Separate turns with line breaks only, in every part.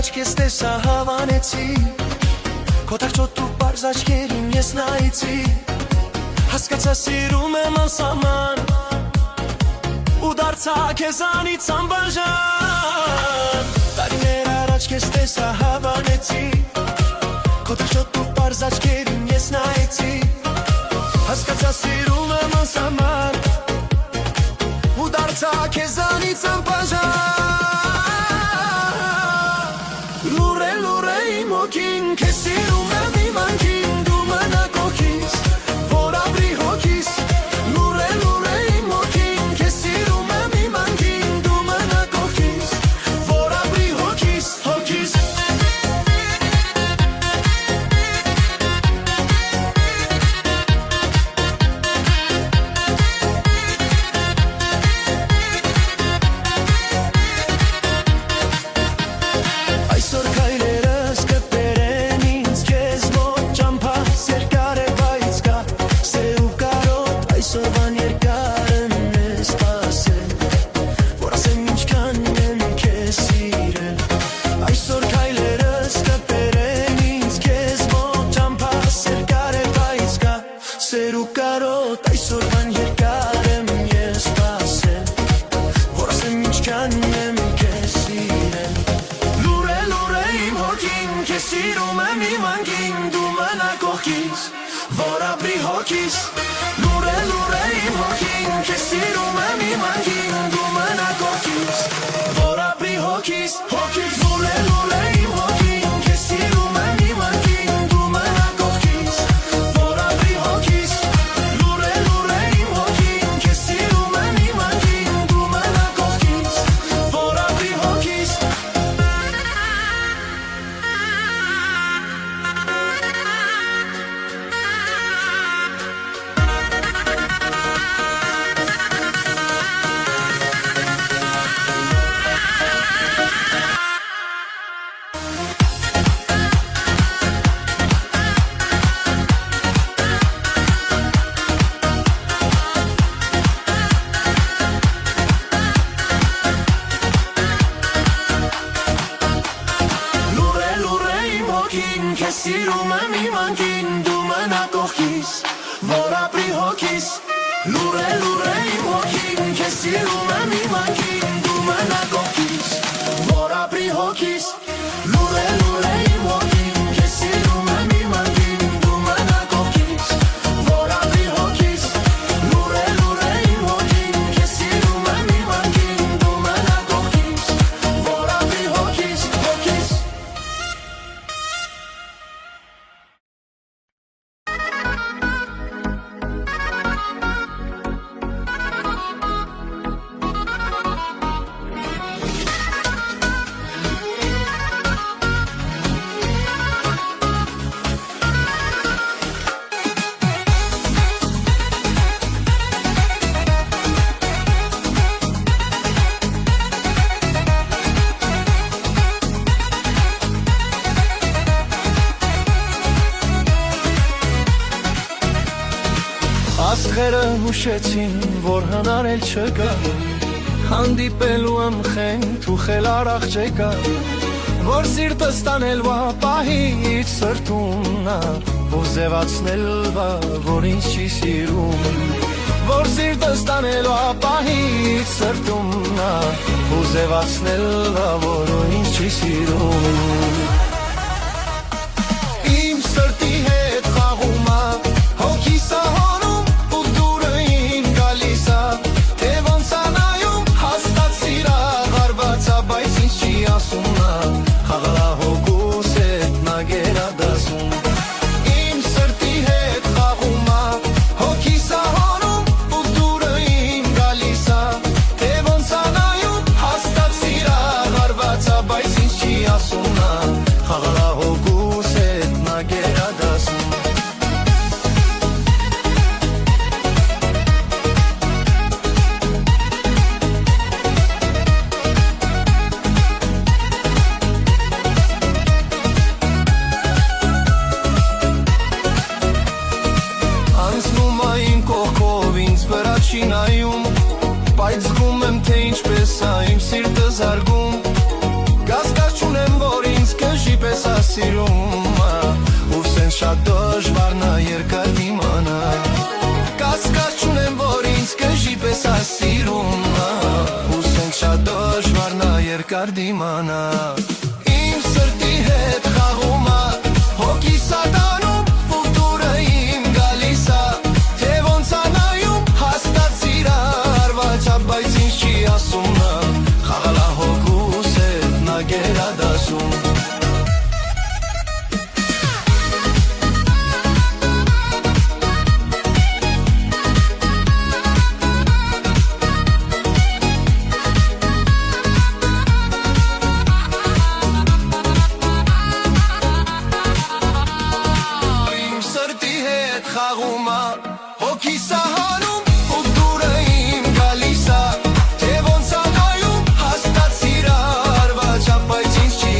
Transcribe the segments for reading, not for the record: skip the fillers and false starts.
աչքես տեսա հավանեցի Քո թախչոտ ու պարզ աչքերին ես նայեցի Հասկացա սիրում եմ անսահման Ու դարձա քեզանից անբաժան Տարիներ առաջ քեզ տեսա հավանեցի Քո թախչոտ ու պարզ աչքերին ես նայեցի Հասկացա սիրում եմ անսահման Ու դարձա քեզանից անբաժան Լուր է իմ հոգին Քեզ սիրում եմ իմ անքին Դու մնա կողքիս Որ ապրի հոգիս Լուր է իմ հոգին Քեզ սիրում եմ իմ անքին Դու մնա կողքիս Որ ապրի հոգիս Այսօր քայլերս կբերեն ինձ քեզ մոտ Ճամփաս երկար է բայց կա սեր ու կարոտ Այսօրվան երկարն է սպասել Որ ասեմ ինչքան եմ քեզ սիրել Այսօր քայլերս կբերեն ինձ քեզ մոտ Ճամփաս երկար է բայց կա սեր ու կարոտ Այսօրվան երկար եմ ես սպասել Որ ասեմ ինչքան եմ քեզ սիրել Լուր է իմ հոգին Քեզ սիրում եմ իմ անկին Դու մնա կողքիս Որ ապրի հոգիս Լուր է իմ հոգին Քեզ սիրում եմ իմ անկին Դու մնա կողքիս Որ ապրի հոգիս Լուր է իմ հոգին Քեզ սիրում եմ իմ անկին Դու մնա կողքիս Որ ապրի հոգիս Լուր է իմ հոգին Քեզ սիրում եմ իմ անկին Դու մնա կողքիս Որ ապրի հոգիս Քեզ սիրում եմ իմ անկին Դու մնա կողքիս Որ ապրի հոգիս Լուր է իմ հոգին Քեզ սիրում եմ իմ անկին Դու մնա կողքիս Որ ապրի հոգիս Լուր է իմ հոգին Քեզ սիրում եմ իմ անկին Դու մնա կողքիս Որ ապրի հոգիս Լուր է իմ հոգին Քեզ սիրում եմ իմ անկին Դու մնա կողքիս Որ ապրի հոգիս Աստղերը հուշեցին, որ հնարել չկա Հանդիպելու ամխենք ու խելար աղջեկա Որ սիրտս տանել վա պահից սրտումնա Ու զևացնել վա, որ ինձ չի սիրում Որ սիրտս տանել վա պահից սրտումնա Ու զևացնել վա, որ ինձ չի սիրում Իմ սրտի հետ խաղումա, հոգիս ահոնում Խաղալա հոգուս հետ նա գերադասում Իմ սրտի հետ խաղումա Հոգիս ահոնում ու դուրը իմ գալիսա Թե ոնց անայում հաստատ սիրա հարվածա Բայց ինձ չի ասում նա Խաղալա հոգուս հետ նա գերադասում Չինայում Բայց զգում եմ թե ինչպես ա իմ սիրտը զարգում Կասկած չունեմ որ ինձ երկար դիմանա Իմ սրտի հետ խաղում ա Հոգի սատանում ու դուրը իմ գալիս ա Թե ոնց ա նայում հաստատ սիրար Վաչապ բայց ինձ չի ասում նա Խաղալ ա հոգուս հետ նա գերադասում խաղում ա հոգի սահանում ու դուրը իմ գալիս ա Թե ոնց ա նայում հաստատ սիրար Վաչապ բայց ինձ չի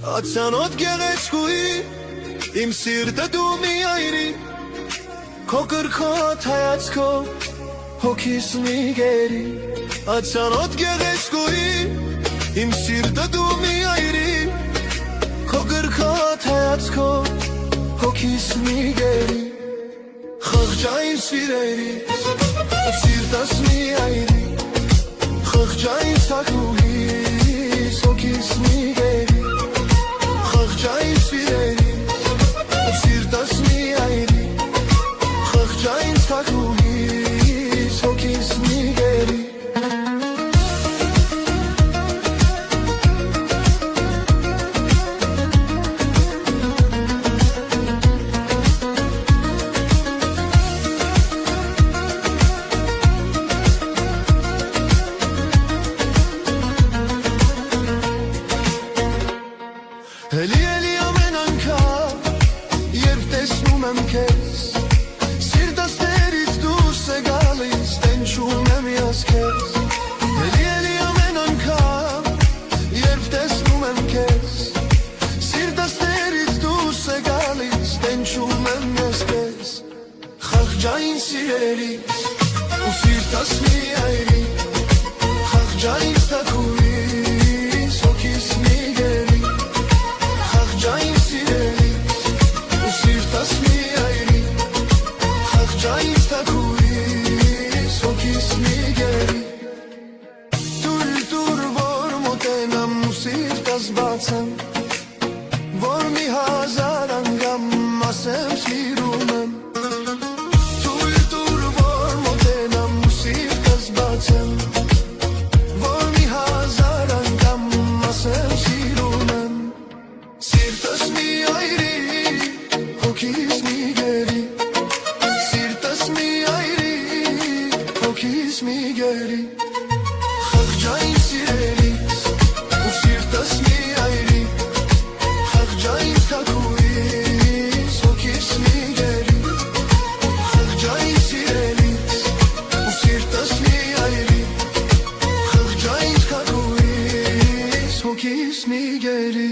Ացանոտ գեղեցկուի իմ սիրտը դու մի այրի Քո կրքոտ հայացքով հոգիս մի գերի Ացանոտ գեղեցկուի իմ սիրտը դու մի այրի Քո կրքոտ հայացքով հոգիս մի գերի Խղճային սիրերից սիրտս մի այրի Խղճային թակուհիս հոգիս մի գերի Խղճային սիրերից սիրտս մի այրի Խղճային թակուհիս հոգիս մի գերի Էլի ամեն անգամ, երբ տեսնում եմ քեզ Սիրտս տերից դուրս է գալիս, տենչում եմ ես քեզ Էլի ամեն անգամ, երբ տեսնում եմ քեզ Սիրտս տերից դուրս է գալիս, տենչում եմ ես քեզ Խղճային սիրերից, ու սիրտս մի այրի Խղճային թակուհիս, հոգիս մի գերի Խղճային սիրերից, ու սիրտս մի այրի Խղճային թակուհիս, հոգիս մի գերի Տուր որ մոտենամ ու սիրտս բացեմ Որ մի հազար անգամ ասեմ սիրում եմ Տուր որ մոտենամ ու սիրտս բացեմ Որ մի հազար անգամ ասեմ սիրում եմ Սիրտս մի այրի, հոգիս մի գերի Սիրտս մի այրի, հոգիս մի գերի Խղճային սիրերից, ու սիրտս մի այրի Խղճային թակուհիս, հոգիս մի գերի Խղճային սիրերից, ու սիրտս մի այրի Խղճային թակուհիս, հոգիս մի գերի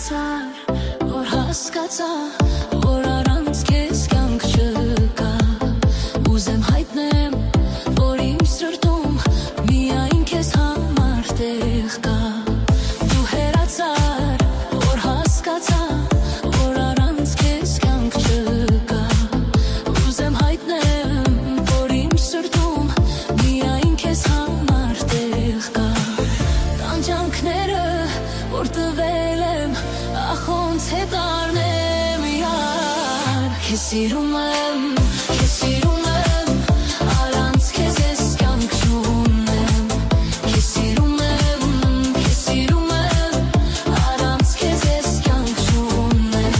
Որ հասկացա, որ առանց քեզ կյանք չկա Ուզեմ հայտնեմ, որ իմ սրտում միայն քեզ համար տեղ կա Դու հեռացար, որ հասկացա, որ առանց քեզ կյանք չկա Ուզեմ հայտնեմ, որ իմ սրտում միայն քեզ համար տեղ կա Տանջանքները, որ տվել եմ Ախոնց հետ արնեմ յար Քեզ սիրում եմ, Առանց քեզ ես կյանք չունեմ Քեզ սիրում եմ, Առանց քեզ ես կյանք չունեմ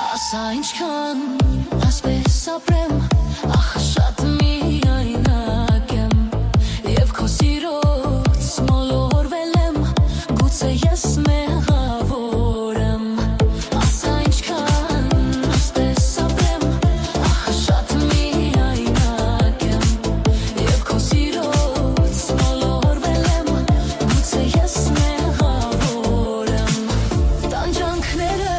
Ասա ինչքան ասպես ապրեմ Ախ շատ միայնակ եմ Եվ քո սիրոց մոլորվել եմ Գուցե ես մեղավոր եմ Ասա ինչքան ասպես ապրեմ Ախ շատ միայնակ եմ Եվ քո սիրոց մոլորվել եմ Գուցե ես մեղավոր եմ Տանջանքները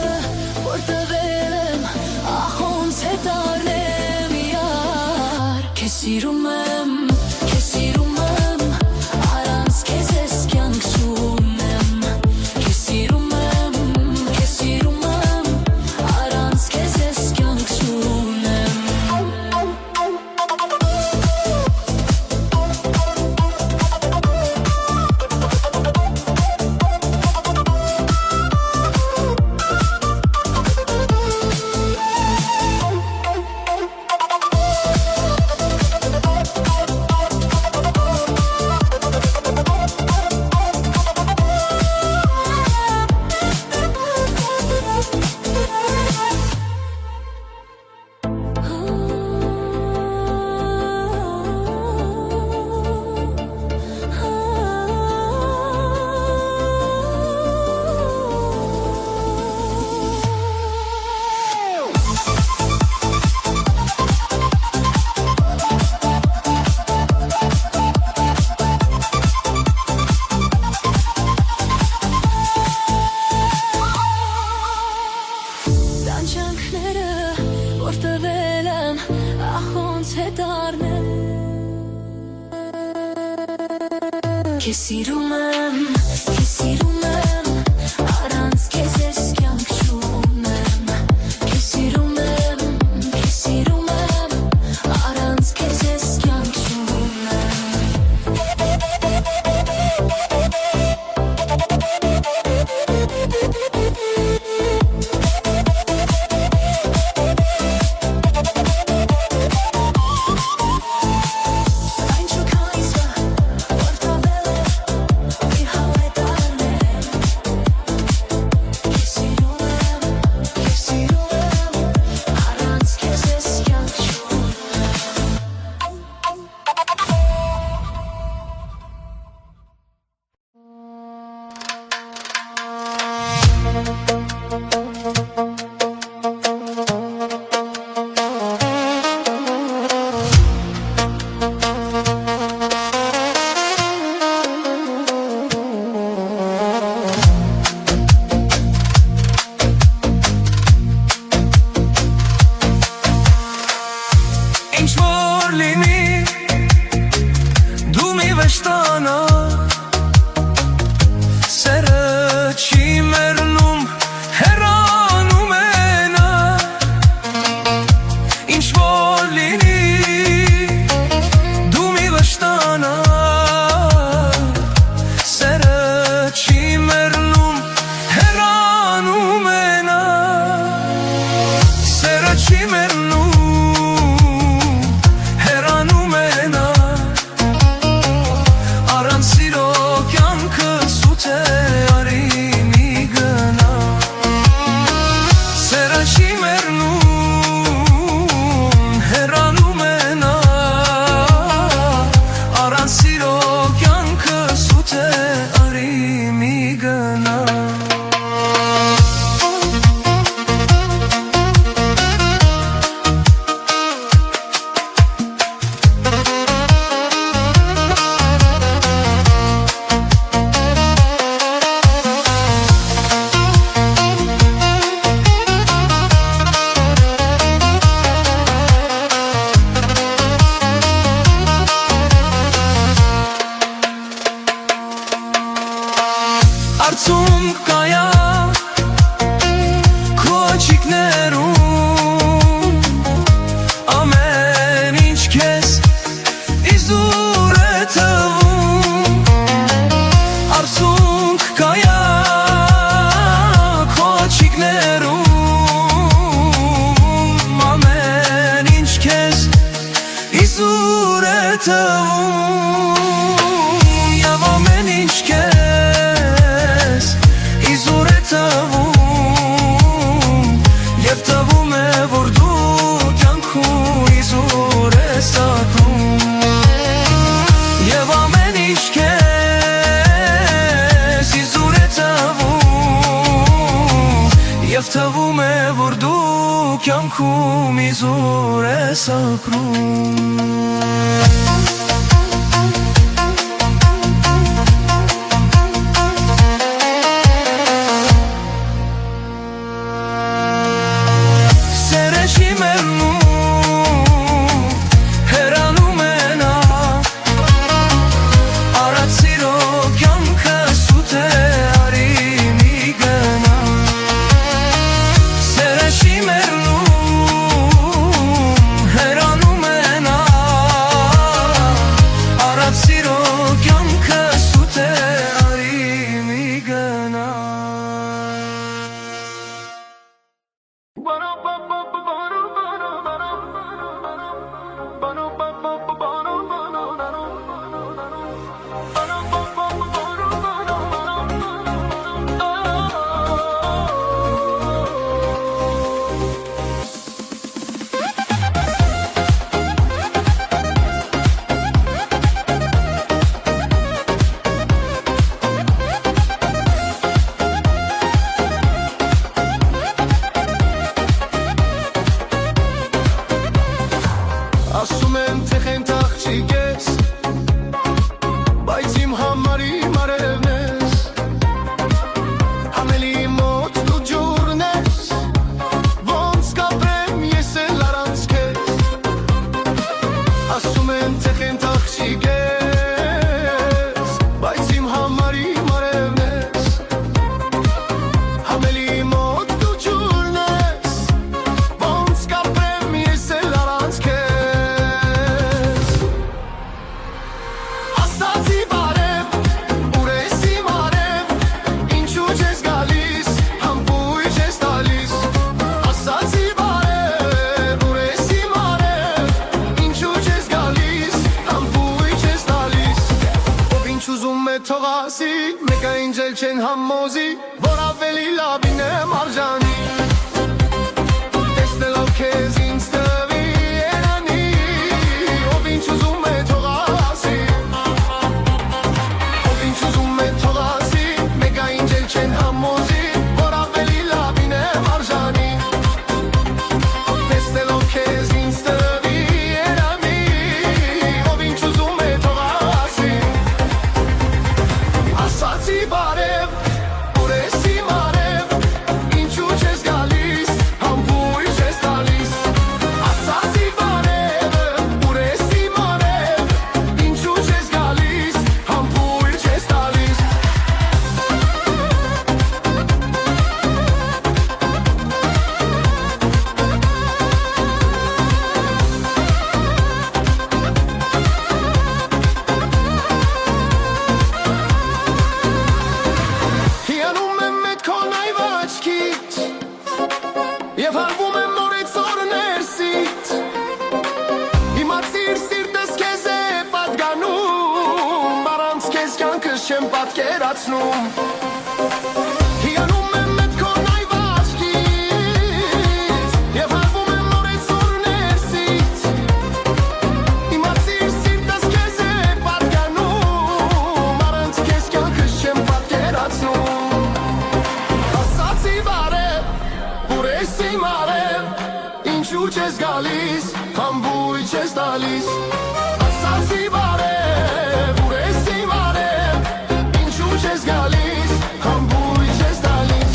որ տվել եմ Ախոնց հետ արնեմ յար Քեզ սիրում եմ, Առանց քեզ ես կյանք չունեմ Քեզ սիրում եմ, Առանց քեզ ես կյանք չունեմ Տանջանքները որ տվել եմ ախոնց հետարնել Քեզ սիրում եմ Առանց քեզ ես կյանք չունեմ Քեզ սիրում եմ Առանց քեզ ես կյանք չունեմ
Ինչ որ լինի դու մի վշտանա Սերը չի մեռնում հեռանում է նա Ինչ որ լինի դու մի վշտանա Սերը չի մեռնում հեռանում է նա Սերը չի մեռնում Արցունք կայա քո աչիկներում ամեն ինչ քեզ իզուր է թվում Արցունք կայա քո աչիկներում ամեն ինչ քեզ իզուր է թվում Եվ ամեն ինչ քեզ Եվ թվում է, որ դու կյանքում իզուր ես ապրում Եվ ամեն ինչ քեզ իզուր է թվում Եվ թվում է, որ դու կյանքում իզուր ես ապրում համոզի, որ ավելի լավին եմ արժանի Տեսնելով քեզ ինձ տվի երանի Ով ինչ ուզում է թող ասի Ով ինչ ուզում է թող ասի Մեկ այնջ էլ չեն համոզի, որ ավելի լավին եմ արժանի Տեսնելով քեզ ինձ տվի երանի Ով ինչ ուզում է թող ասի Ասացի բարև, որ ես իմ արև Ինչու չես գալիս, համբույր չես տալիս Ասացի բարև, որ ես իմ արև Ինչու չես գալիս, համբույր չես տալիս Հիանում եմ մետ քո նայվ աչքից Եվ հարվում եմ նորից օր ներսից Իմացիր սիրտս քեզ է պատգանում Առանց քեզ կյանքս չեմ պատկերացնում Հիանում եմ մետ քո նայվ աչքից Եվ հարվում եմ նորից օր ներսից Իմացիր սիրտս քեզ է պատգանում Առանց քեզ կյանքս չեմ պատկերացնում Ասացի բարև, որ ես իմ արև Ինչու չես գալիս, համբույր չես տալիս Ասացի բարև, որ ես իմ արև Ինչու չես գալիս, համբույր չես տալիս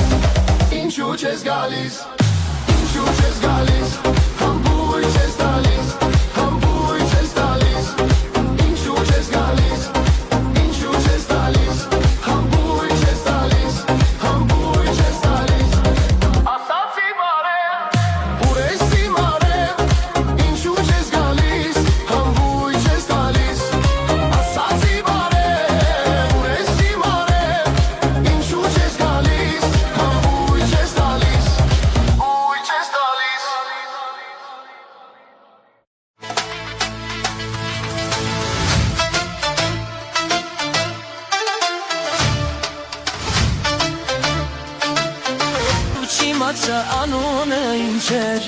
Ինչու չես գալիս, ինչու չես գալիս Համբույր չես տալիս, համբույր չես տալիս Ինչու չես գալիս, ինչու չես տալիս Համբույր չես տալիս, համբույր չես տալիս Ասացի բարև, որ ես իմ արև Ինչու չես գալիս, համբույր չես տալիս Ասացի բարև, որ ես իմ արև Ինչու չես գալիս, համբույր չես տալիս Ույ չես տալիս
Չիմացա անունը ինչ էր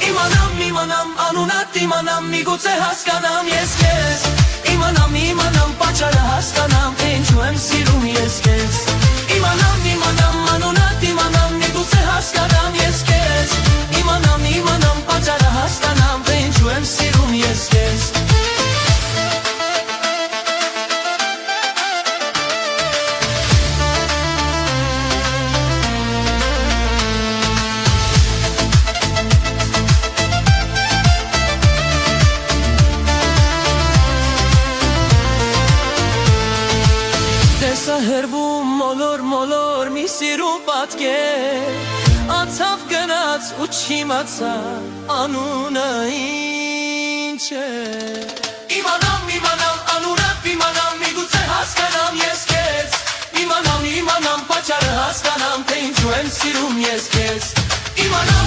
Իմանամ անունդ իմանամ միգուցե հասկանամ ես քեզ Իմանամ պատճառը հասկանամ թե ինչու եմ սիրում ես քեզ Իմանամ անունդ իմանամ միգուցե հասկանամ ես քեզ Իմանամ պատճառը հասկանամ թե ինչու եմ սիրում ես քեզ Տեսա հերվում մոլոր մի սիրում պատկեր Անցավ գնաց ու չիմացա անունը ինչ է Իմանամ անունդ իմանամ միգուցե հասկանամ ես քեզ Իմանամ պատճառը հասկանամ թե ինչու եմ սիրում ես քեզ Իմանամ